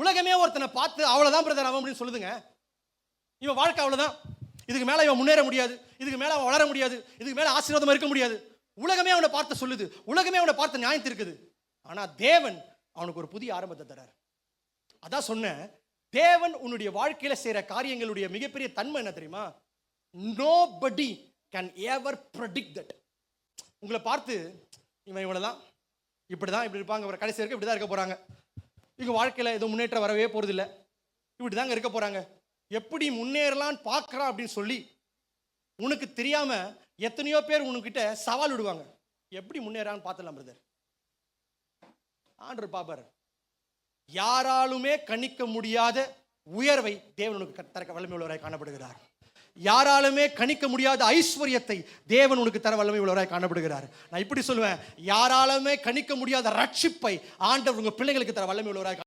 உலகமே ஒருத்தனை பார்த்து அவ்வளவுதான் பிரதர் அவன் அப்படின்னு சொல்லுதுங்க. இவன் வாழ்க்கை அவ்வளவுதான், இதுக்கு மேல இவன் முன்னேற முடியாது, இதுக்கு மேல அவன் வளர முடியாது, இதுக்கு மேல ஆசீர்வாதமா இருக்க முடியாது. உலகமே அவனை பார்த்து சொல்லுது, உலகமே அவனை பார்த்து நியாயம் இருக்குது. ஆனா தேவன் அவனுக்கு ஒரு புதிய ஆரம்பத்தை தரார். அதான் சொன்னேன், தேவன் உன்னுடைய வாழ்க்கையில செய்யற காரியங்களுடைய மிகப்பெரிய தன்மை என்ன தெரியுமா? nobody can ever predict that. உங்களை பார்த்து இவன் இவ்வளவுதான், இப்படிதான், இப்படி இருப்பாங்க, ஒரு கடைசி வரைக்கும் இப்படிதான் இருக்க போறாங்க, இவங்க வாழ்க்கையில எதுவும் முன்னேற்றம் வரவே போறது இல்லை, இப்படிதாங்க இருக்க போறாங்க, எப்படி முன்னேறலான்னு பார்க்கறான் அப்படின்னு சொல்லி உனக்கு தெரியாம எத்தனையோ பேர் உனக்கிட்ட சவால் விடுவாங்க. எப்படி முன்னேறான்னு பார்த்துலாம் பிரதர். ஆண்டவர் பாப்பார். யாராலுமே கணிக்க முடியாத உயர்வை தேவன் உனக்கு தர வல்லமை உள்ளவராய் காணப்படுகிறார். யாராலுமே கணிக்க முடியாத ஐஸ்வர்யத்தை தேவன் உனக்கு தர வல்லமை உள்ளவராய் காணப்படுகிறார். நான் இப்படி சொல்லுவேன், யாராலுமே கணிக்க முடியாத ரட்சிப்பை ஆண்டவர் உங்க பிள்ளைகளுக்கு தர வல்லமை உள்ளவராய்